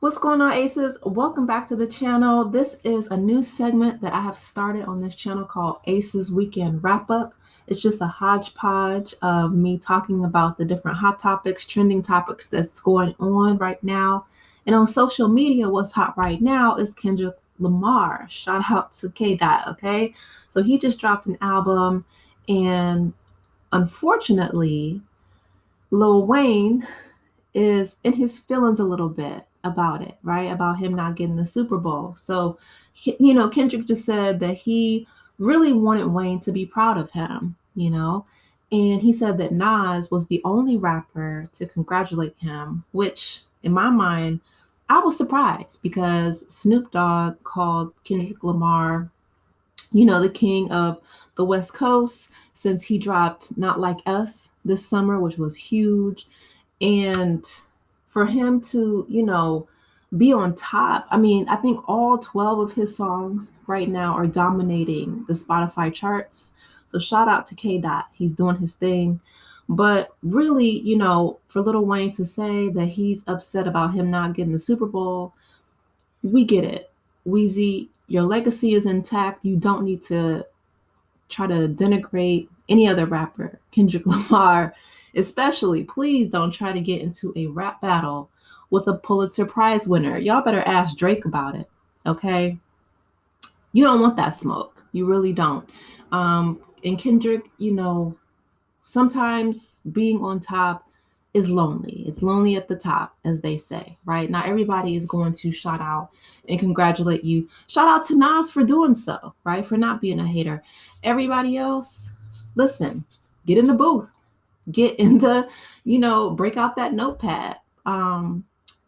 What's going on, Aces? Welcome back to the channel. This is a new segment that I have started on this channel called Aces Weekend Wrap Up. It's just a hodgepodge of me talking about the different hot topics, trending topics that's going on right now. And on social media, what's hot right now is Kendrick Lamar. Shout out to K Dot, okay? So he just dropped an album, and unfortunately, Lil Wayne is in his feelings a little bit about it, right? About him not getting the Super Bowl. So, Kendrick just said that he really wanted Wayne to be proud of him. And he said that Nas was the only rapper to congratulate him, which in my mind, I was surprised because Snoop Dogg called Kendrick Lamar, the king of the West Coast, since he dropped Not Like Us this summer, which was huge. And for him to, be on top, I mean, I think all 12 of his songs right now are dominating the Spotify charts. So shout out to K Dot. He's doing his thing. But really, for Lil Wayne to say that he's upset about him not getting the Super Bowl, we get it. Weezy, your legacy is intact. You don't need to try to denigrate any other rapper. Kendrick Lamar, especially, please don't try to get into a rap battle with a Pulitzer Prize winner. Y'all better ask Drake about it, okay? You don't want that smoke. You really don't. And Kendrick, sometimes being on top is lonely. It's lonely at the top, as they say, right? Not everybody is going to shout out and congratulate you. Shout out to Nas for doing so, right? For not being a hater. Everybody else, listen, get in the booth, get in the, break out that notepad.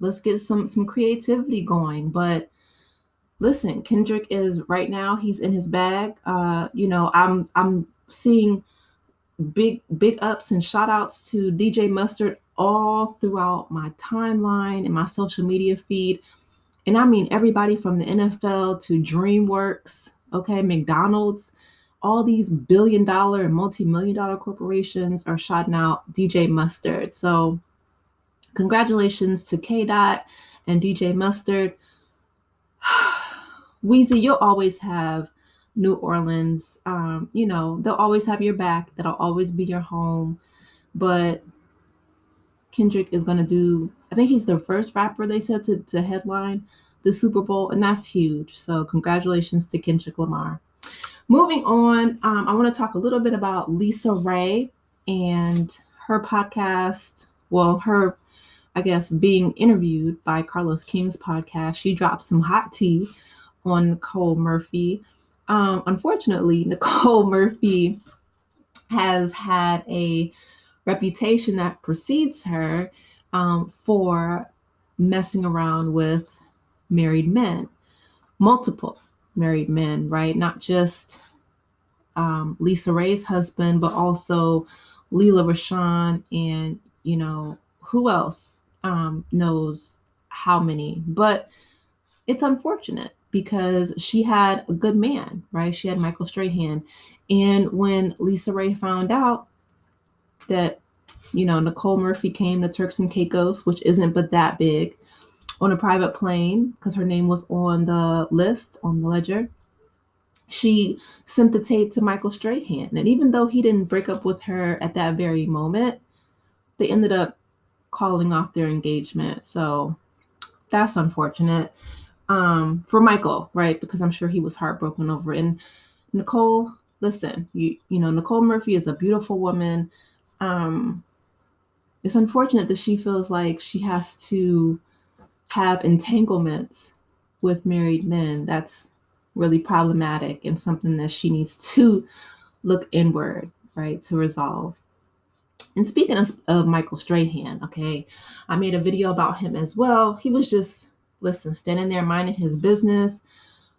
Let's get some creativity going. But listen, Kendrick is right now, he's in his bag. I'm seeing big ups and shout outs to DJ Mustard all throughout my timeline and my social media feed. And I mean everybody from the NFL to DreamWorks, okay, McDonald's, all these billion-dollar and multi-million-dollar corporations are shouting out DJ Mustard. So congratulations to K Dot and DJ Mustard. Weezy, you'll always have New Orleans. They'll always have your back. That'll always be your home. But Kendrick is going to do, I think he's the first rapper they said to headline the Super Bowl, and that's huge. So congratulations to Kendrick Lamar. Moving on, I want to talk a little bit about LisaRaye and her podcast. Well, her, I guess, being interviewed by Carlos King's podcast. She dropped some hot tea on Nicole Murphy. Unfortunately, Nicole Murphy has had a reputation that precedes her for messing around with married men, multiple married men, right? Not just LisaRaye's husband, but also Lela Rochon and, who else knows how many. But it's unfortunate because she had a good man, right? She had Michael Strahan. And when LisaRaye found out that, Nicole Murphy came to Turks and Caicos, which isn't but that big, on a private plane, because her name was on the list, on the ledger, she sent the tape to Michael Strahan. And even though he didn't break up with her at that very moment, they ended up calling off their engagement. So that's unfortunate for Michael, right? Because I'm sure he was heartbroken over it. And Nicole, listen, Nicole Murphy is a beautiful woman. It's unfortunate that she feels like she has to have entanglements with married men. That's really problematic and something that she needs to look inward, right, to resolve. And speaking of Michael Strahan, okay, I made a video about him as well. He was just, listen, standing there minding his business,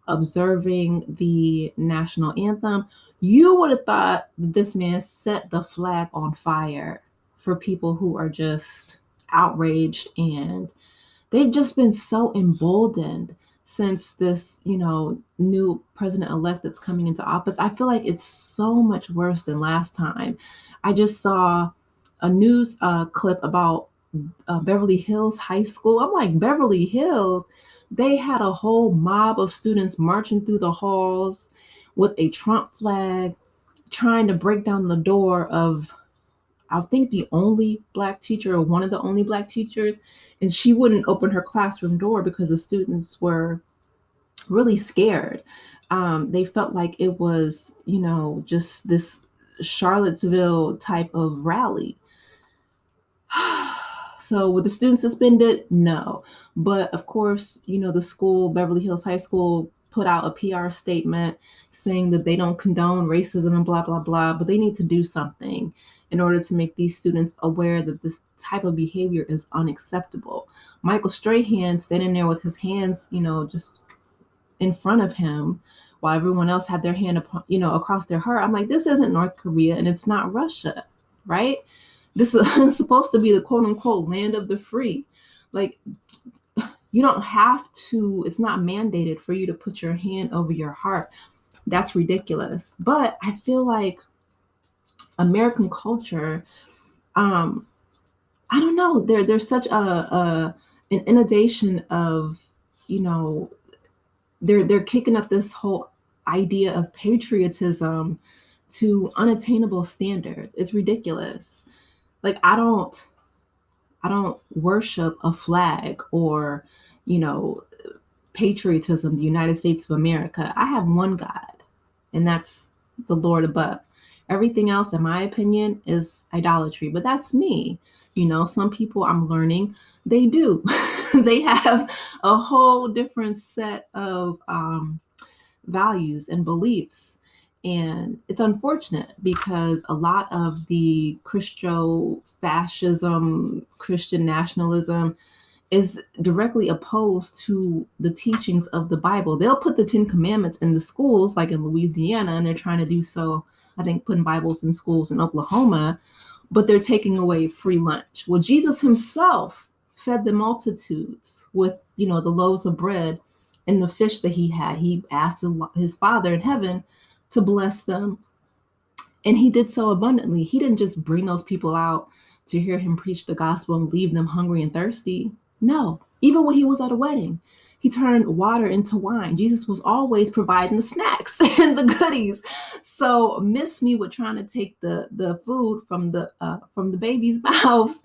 observing the national anthem. You would have thought that this man set the flag on fire for people who are just outraged, and they've just been so emboldened since this, new president-elect that's coming into office. I feel like it's so much worse than last time. I just saw a news clip about Beverly Hills High School. I'm like, Beverly Hills? They had a whole mob of students marching through the halls with a Trump flag, trying to break down the door of, I think, the only Black teacher or one of the only Black teachers. And she wouldn't open her classroom door because the students were really scared. They felt like it was, just this Charlottesville type of rally. So were the students suspended? No. But of course, the school, Beverly Hills High School, put out a PR statement saying that they don't condone racism and blah, blah, blah, but they need to do something in order to make these students aware that this type of behavior is unacceptable. Michael Strahan standing there with his hands, just in front of him while everyone else had their hand upon, across their heart. I'm like, this isn't North Korea and it's not Russia, right? This is supposed to be the quote unquote land of the free. Like, you don't have to, it's not mandated for you to put your hand over your heart. That's ridiculous. But I feel like American culture, I don't know, there's such an inundation of, they're kicking up this whole idea of patriotism to unattainable standards. It's ridiculous. Like, I don't worship a flag or, you know, patriotism, the United States of America. I have one God, and that's the Lord above. Everything else, in my opinion, is idolatry. But that's me. Some people, I'm learning, they do. They have a whole different set of values and beliefs. And it's unfortunate because a lot of the Christo-fascism, Christian nationalism is directly opposed to the teachings of the Bible. They'll put the 10 Commandments in the schools, like in Louisiana, and they're trying to do so, I think, putting Bibles in schools in Oklahoma, but they're taking away free lunch. Well, Jesus himself fed the multitudes with, the loaves of bread and the fish that he had. He asked his Father in heaven to bless them, and he did so abundantly. He didn't just bring those people out to hear him preach the gospel and leave them hungry and thirsty. No, even when he was at a wedding, he turned water into wine. Jesus was always providing the snacks and the goodies. So miss me with trying to take the food from the baby's mouths,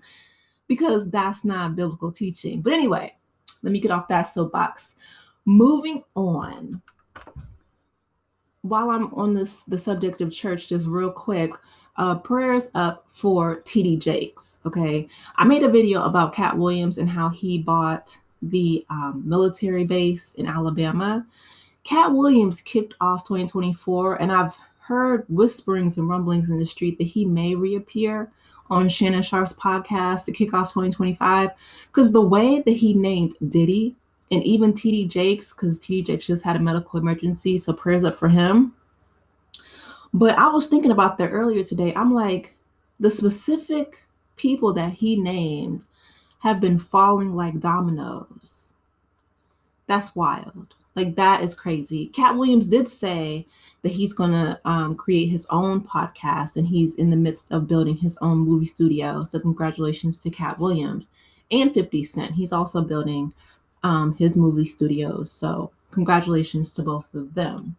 because that's not biblical teaching. But anyway, let me get off that soapbox. Moving on. While I'm on the subject of church, just real quick, prayers up for TD Jakes. Okay, I made a video about Cat Williams and how he bought the military base in Alabama. Cat Williams kicked off 2024, and I've heard whisperings and rumblings in the street that he may reappear on Shannon Sharp's podcast to kick off 2025, because the way that he named Diddy and even TD Jakes, because TD Jakes just had a medical emergency, so prayers up for him. But I was thinking about that earlier today. I'm like, the specific people that he named have been falling like dominoes. That's wild. Like, that is crazy. Cat Williams did say that he's going to create his own podcast, and he's in the midst of building his own movie studio. So congratulations to Cat Williams. And 50 Cent. He's also building his movie studios. So congratulations to both of them.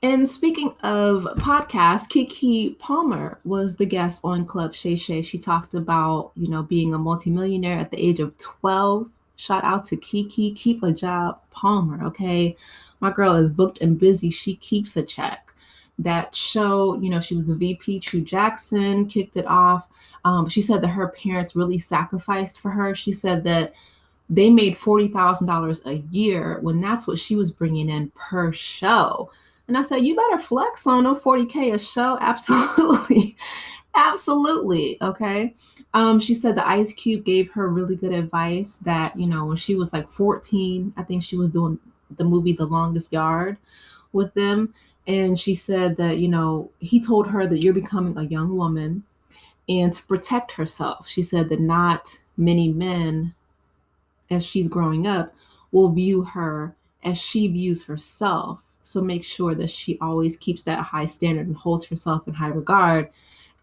And speaking of podcasts, Keke Palmer was the guest on Club Shay Shay. She talked about, being a multimillionaire at the age of 12. Shout out to Keke. Keep a job, Palmer, okay? My girl is booked and busy. She keeps a check. That show, she was the VP. True Jackson kicked it off. She said that her parents really sacrificed for her. She said that they made $40,000 a year when that's what she was bringing in per show. And I said, you better flex on them, $40K a show. Absolutely. Absolutely. Okay. She said the Ice Cube gave her really good advice that, when she was like 14, I think she was doing the movie The Longest Yard with them. And she said that, he told her that you're becoming a young woman, and to protect herself. She said that not many men, as she's growing up, will view her as she views herself. So make sure that she always keeps that high standard and holds herself in high regard.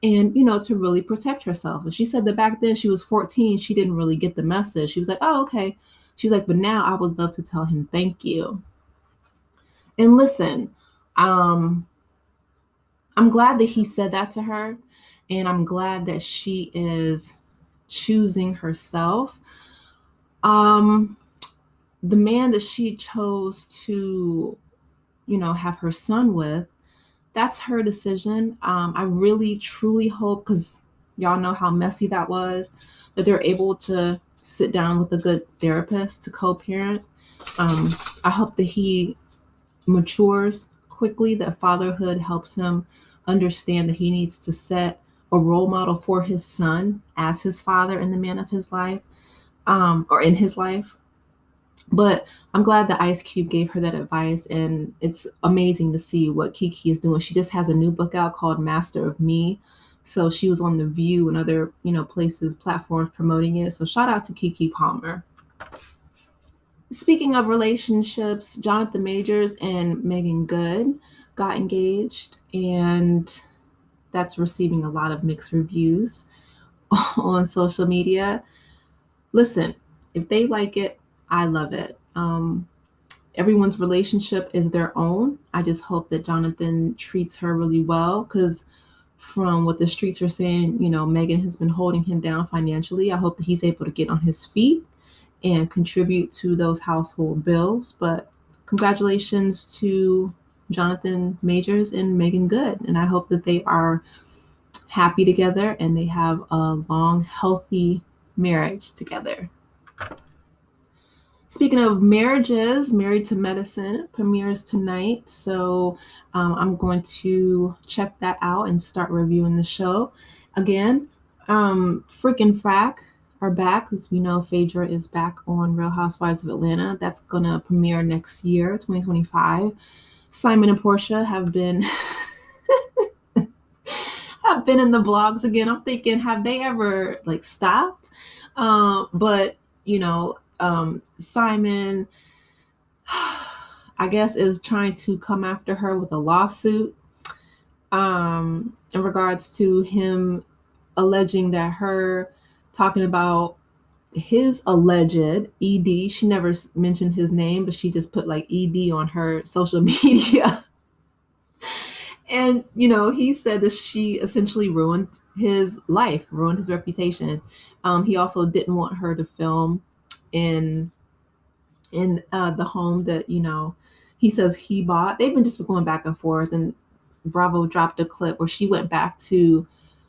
and, to really protect herself. And she said that back then she was 14, she didn't really get the message. She was like, oh, okay. She's like, but now I would love to tell him thank you. And listen, um, I'm glad that he said that to her. And I'm glad that she is choosing herself. Um, the man that she chose to, have her son with, that's her decision. I really, truly hope, because y'all know how messy that was, that they're able to sit down with a good therapist to co-parent. I hope that he matures quickly, that fatherhood helps him understand that he needs to set a role model for his son as his father and the man of his life, or in his life. But I'm glad that Ice Cube gave her that advice, and it's amazing to see what Kiki is doing. She just has a new book out called Master of Me. So she was on The View and other, places, platforms promoting it. So shout out to Kiki Palmer. Speaking of relationships, Jonathan Majors and Megan Good got engaged, and that's receiving a lot of mixed reviews on social media. Listen, if they like it, I love it. Everyone's relationship is their own. I just hope that Jonathan treats her really well, because from what the streets are saying, Megan has been holding him down financially. I hope that he's able to get on his feet and contribute to those household bills. But congratulations to Jonathan Majors and Megan Good. And I hope that they are happy together and they have a long, healthy marriage together. Speaking of marriages, Married to Medicine premieres tonight. So I'm going to check that out and start reviewing the show. Again, Frick and Frack are back, as we know Phaedra is back on Real Housewives of Atlanta. That's going to premiere next year, 2025. Simon and Portia have been have been in the blogs again. I'm thinking, have they ever stopped? But Simon, I guess, is trying to come after her with a lawsuit in regards to him alleging that her talking about his alleged ED. She never mentioned his name, but she just put ED on her social media. And, he said that she essentially ruined his life, ruined his reputation. He also didn't want her to film in the home that, he says he bought. They've been just going back and forth. And Bravo dropped a clip where she went back to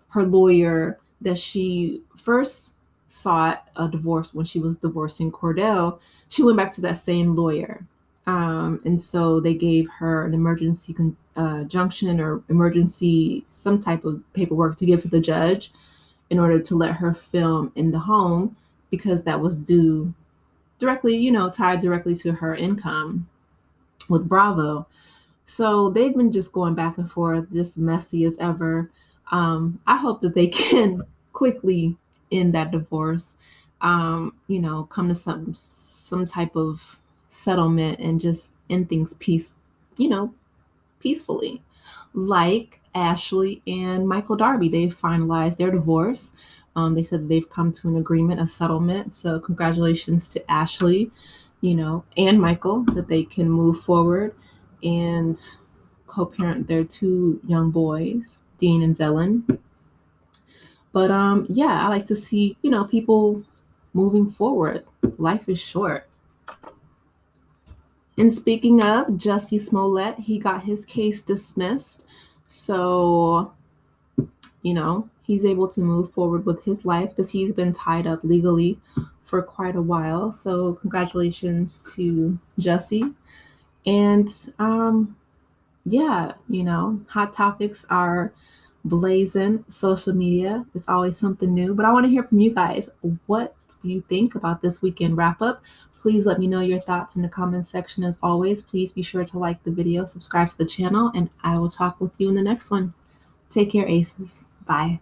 her lawyer that she first sought a divorce when she was divorcing Cordell. She went back to that same lawyer. And so they gave her an emergency conjunction or emergency, some type of paperwork to give to the judge in order to let her film in the home, because that was due directly, tied directly to her income with Bravo. So they've been just going back and forth, just messy as ever. I hope that they can quickly end that divorce, come to some type of settlement and just end things peacefully. Like Ashley and Michael Darby, they've finalized their divorce. They said that they've come to an agreement, a settlement. So congratulations to Ashley, and Michael, that they can move forward and co-parent their two young boys, Dean and Dylan. But yeah, I like to see, people moving forward. Life is short. And speaking of Jussie Smollett, he got his case dismissed. So, he's able to move forward with his life because he's been tied up legally for quite a while. So congratulations to Jussie. And yeah, hot topics are blazing. Social media, it's always something new. But I want to hear from you guys. What do you think about this weekend wrap up? Please let me know your thoughts in the comment section. As always, please be sure to like the video, subscribe to the channel, and I will talk with you in the next one. Take care, Aces. Bye.